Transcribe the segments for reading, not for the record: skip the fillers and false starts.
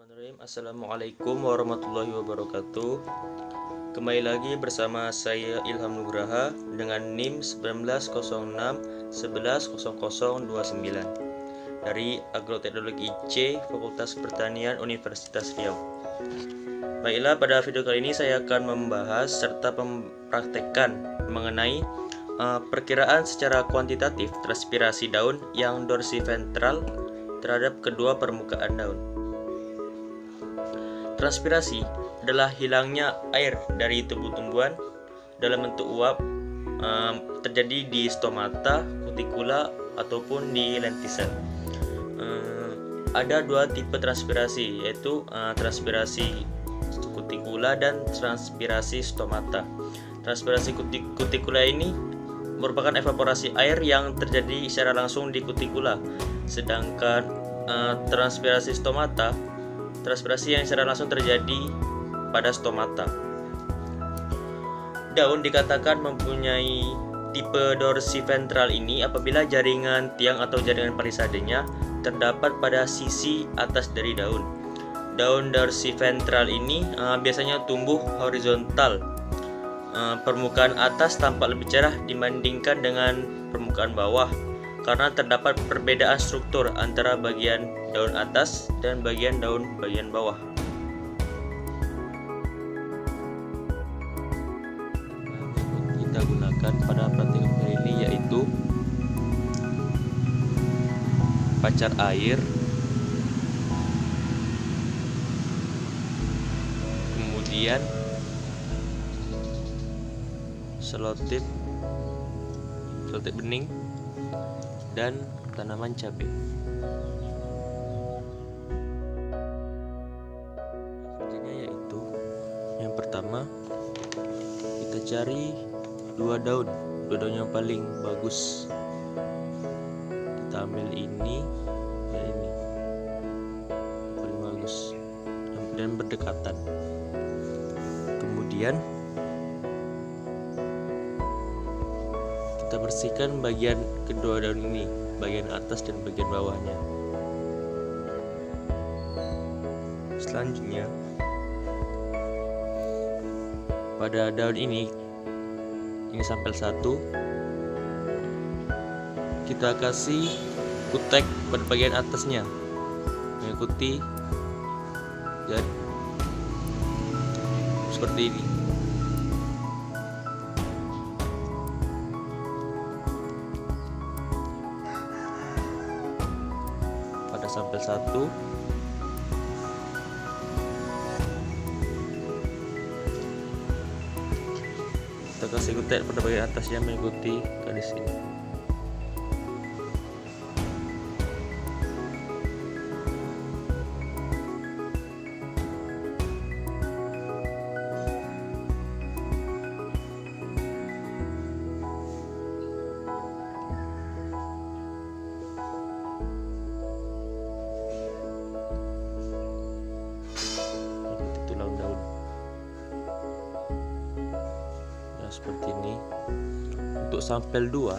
Bismillahirrahmanirrahim. Assalamualaikum warahmatullahi wabarakatuh. Kembali lagi bersama saya Ilham Nugraha dengan NIM 1906110029 dari Agroteknologi C Fakultas Pertanian Universitas Riau. Baiklah, pada video kali ini saya akan membahas serta mempraktekkan mengenai perkiraan secara kuantitatif transpirasi daun yang dorsiventral terhadap kedua permukaan daun. Transpirasi adalah hilangnya air dari tumbuh-tumbuhan dalam bentuk uap, terjadi di stomata, kutikula, ataupun di lentisan. Ada dua tipe transpirasi, yaitu transpirasi kutikula dan transpirasi stomata. Transpirasi kutikula ini merupakan evaporasi air yang terjadi secara langsung di kutikula, sedangkan transpirasi stomata transpirasi yang secara langsung terjadi pada stomata. Daun dikatakan mempunyai tipe dorsiventral ini apabila jaringan tiang atau jaringan palisadenya terdapat pada sisi atas dari daun. Daun dorsiventral ini biasanya tumbuh horizontal. Permukaan atas tampak lebih cerah dibandingkan dengan permukaan bawah, karena terdapat perbedaan struktur antara bagian daun atas dan bagian daun bagian bawah. Kita gunakan pada praktikum kali ini yaitu pacar air, kemudian selotip bening, dan tanaman cabai. Kerjanya yaitu yang pertama, kita cari dua daun yang paling bagus. Kita ambil ini dan ini paling bagus dan berdekatan. Kemudian kita bersihkan bagian kedua daun ini, bagian atas dan bagian bawahnya. Selanjutnya, pada daun ini sampel 1, kita kasih kutek pada bagian atasnya mengikuti dan seperti ini. Pada sampel 1, kita kasih kutek pada bagian atasnya mengikuti garis ini. Seperti ini. Untuk sampel 2,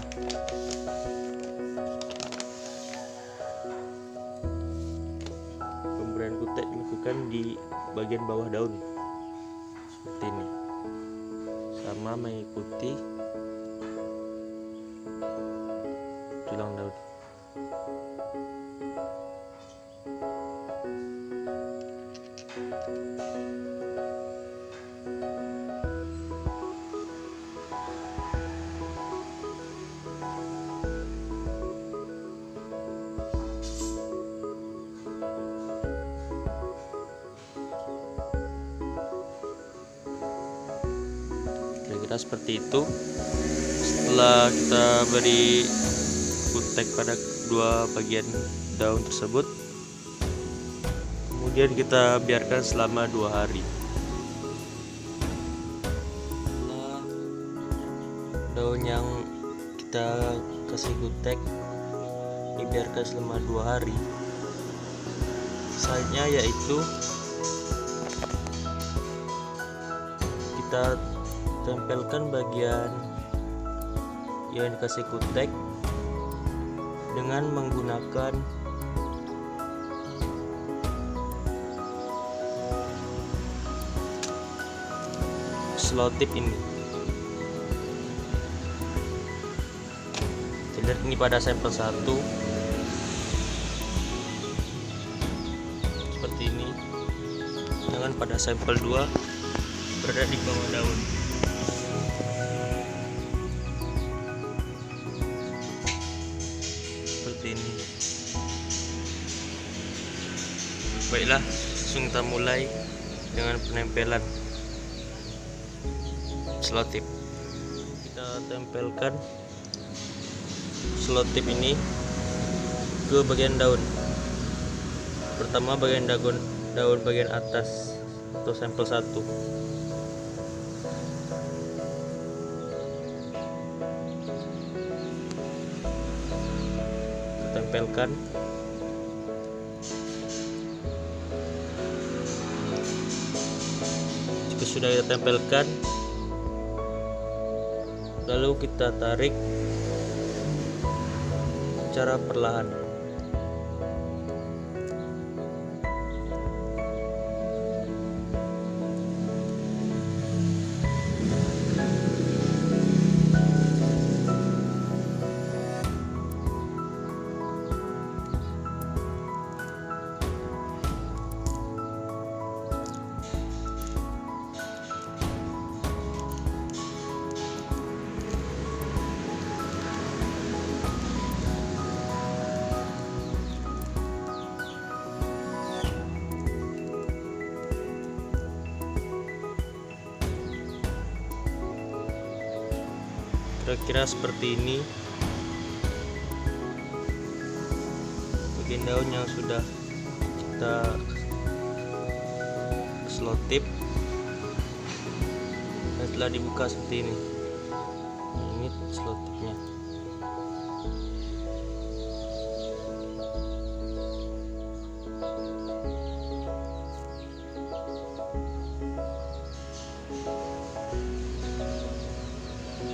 pemberian kutek dilakukan di bagian bawah daun seperti ini, sama mengikuti tulang daun. Kira-kira seperti itu. Setelah kita beri kutek pada dua bagian daun tersebut, kemudian kita biarkan selama 2 hari. Setelah daun yang kita kasih kutek dibiarkan selama 2 hari, sisanya yaitu kita tempelkan bagian yang dikasih kutek dengan menggunakan selotip ini. Kita lihat ini pada sampel 1 seperti ini, sedangkan pada sampel 2 berada di bawah daun. Seperti ini. Baiklah, langsung kita mulai dengan penempelan selotip. Kita tempelkan selotip ini ke bagian daun. Pertama bagian daun bagian atas atau sampel 1. Kita tempelkan. Jika sudah kita tempelkan, lalu kita tarik secara perlahan. Kira-kira seperti ini bagian daun yang sudah kita selotip dan telah dibuka seperti ini. Ini selotipnya.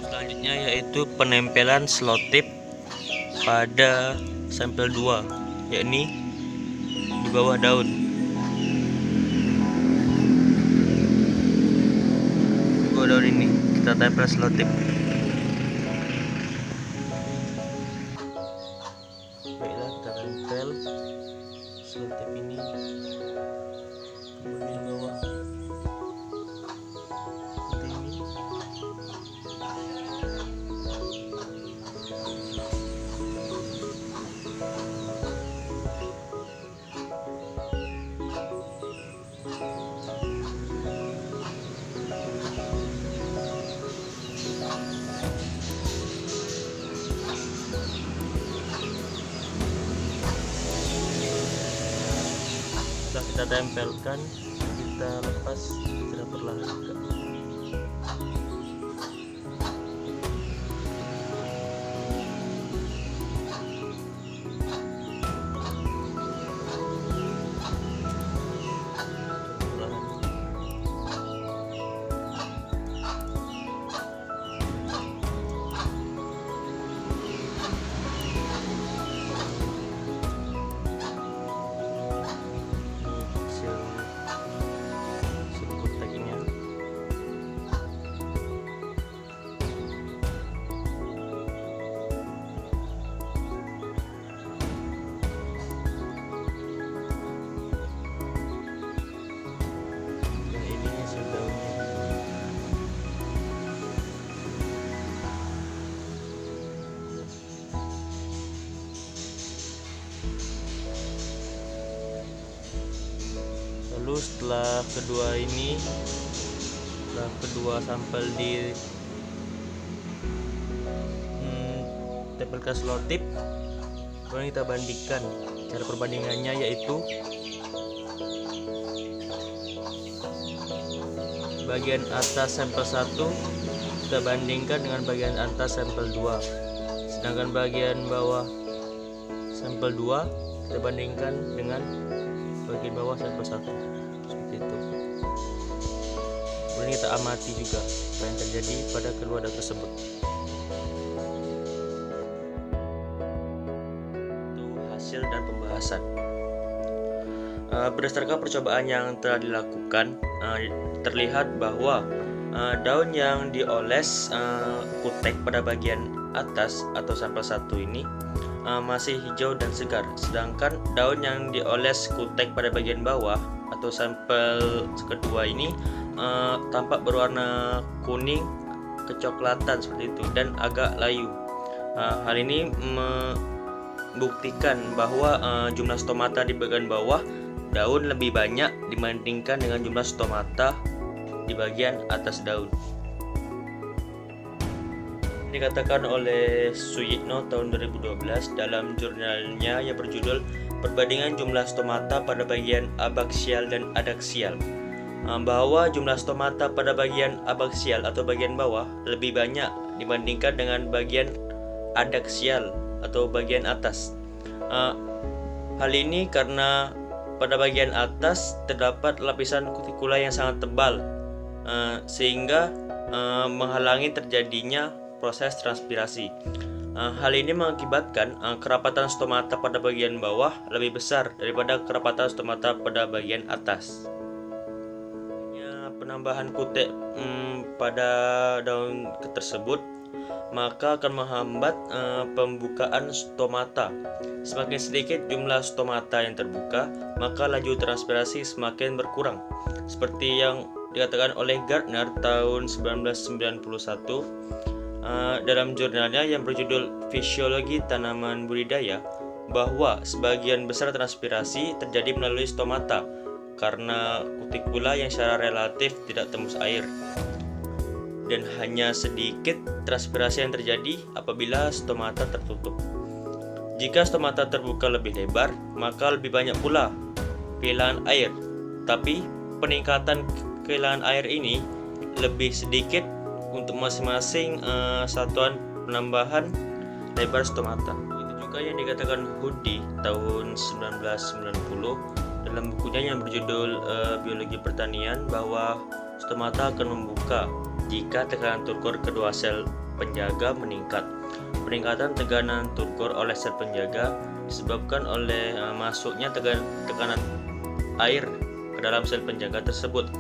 Selanjutnya yaitu penempelan selotip pada sampel 2, yakni di bawah daun. Di bawah daun ini kita tempel selotip. Baiklah, kita tempel selotip ini ke bagian bawah seperti ini. Setelah kita tempelkan, kita lepas secara perlahan juga. Lalu setelah kedua sampel di tempelkan selotip, kemudian kita bandingkan. Cara perbandingannya yaitu bagian atas sampel 1 kita bandingkan dengan bagian atas sampel 2, sedangkan bagian bawah sampel 2 kita bandingkan dengan bagian bawah sampel 1, seperti itu. Kemudian kita amati juga apa yang terjadi pada kedua daun tersebut. Itu hasil dan pembahasan. Berdasarkan percobaan yang telah dilakukan, terlihat bahwa Daun yang dioles kutek pada bagian atas atau sampel 1 ini masih hijau dan segar, sedangkan daun yang dioles kutek pada bagian bawah atau sampel kedua ini tampak berwarna kuning kecoklatan seperti itu dan agak layu. Hal ini membuktikan bahwa jumlah stomata di bagian bawah daun lebih banyak dibandingkan dengan jumlah stomata di bagian atas daun. Dikatakan oleh Suyitno tahun 2012 dalam jurnalnya yang berjudul Perbandingan Jumlah Stomata pada Bagian Abaksial dan Adaksial, bahwa jumlah stomata pada bagian abaksial atau bagian bawah lebih banyak dibandingkan dengan bagian adaksial atau bagian atas. Hal ini karena pada bagian atas terdapat lapisan kutikula yang sangat tebal, sehingga menghalangi terjadinya proses transpirasi. Hal ini mengakibatkan kerapatan stomata pada bagian bawah lebih besar daripada kerapatan stomata pada bagian atas. Penambahan kutek pada daun tersebut maka akan menghambat pembukaan stomata. Semakin sedikit jumlah stomata yang terbuka, maka laju transpirasi semakin berkurang. Seperti yang dikatakan oleh Gardner tahun 1991 dalam jurnalnya yang berjudul Fisiologi Tanaman Budidaya, bahwa sebagian besar transpirasi terjadi melalui stomata karena kutikula yang secara relatif tidak tembus air, dan hanya sedikit transpirasi yang terjadi apabila stomata tertutup. Jika stomata terbuka lebih lebar, maka lebih banyak pula kehilangan air, tapi peningkatan kehilangan air ini lebih sedikit untuk masing-masing satuan penambahan lebar stomata. Itu juga yang dikatakan Hudi tahun 1990 dalam bukunya yang berjudul Biologi Pertanian, bahwa stomata akan membuka jika tekanan turgor kedua sel penjaga meningkat. Peningkatan tekanan turgor oleh sel penjaga disebabkan oleh masuknya tekanan air ke dalam sel penjaga tersebut.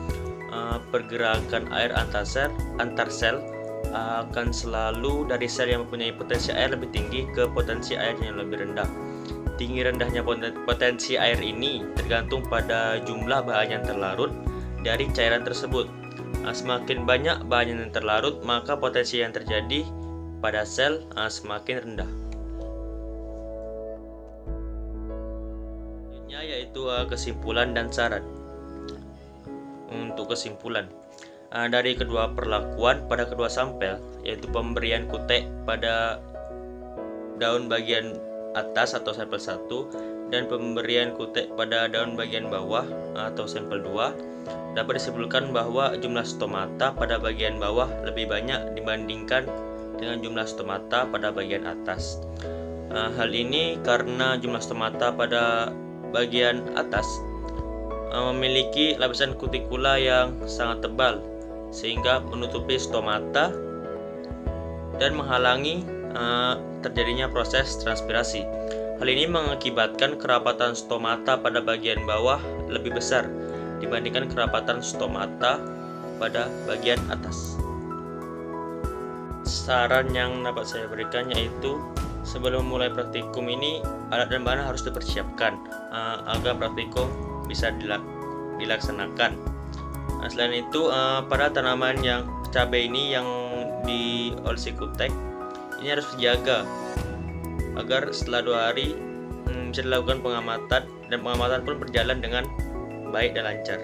Pergerakan air antar sel akan selalu dari sel yang mempunyai potensi air lebih tinggi ke potensi air yang lebih rendah. Tinggi rendahnya potensi air ini tergantung pada jumlah bahan yang terlarut dari cairan tersebut. Semakin banyak bahan yang terlarut, maka potensi yang terjadi pada sel semakin rendah. Selanjutnya yaitu kesimpulan dan saran. Untuk kesimpulan, dari kedua perlakuan pada kedua sampel, yaitu pemberian kutek pada daun bagian atas atau sampel 1 dan pemberian kutek pada daun bagian bawah atau sampel 2, dapat disimpulkan bahwa jumlah stomata pada bagian bawah lebih banyak dibandingkan dengan jumlah stomata pada bagian atas. Hal ini karena jumlah stomata pada bagian atas memiliki lapisan kutikula yang sangat tebal, sehingga menutupi stomata dan menghalangi terjadinya proses transpirasi. Hal ini mengakibatkan kerapatan stomata pada bagian bawah lebih besar dibandingkan kerapatan stomata pada bagian atas. Saran yang dapat saya berikan yaitu sebelum mulai praktikum ini alat dan bahan harus dipersiapkan agar praktikum bisa dilaksanakan. Selain itu pada tanaman yang cabai ini yang diolesi kutek ini harus dijaga agar setelah 2 hari bisa dilakukan pengamatan, dan pengamatan pun berjalan dengan baik dan lancar.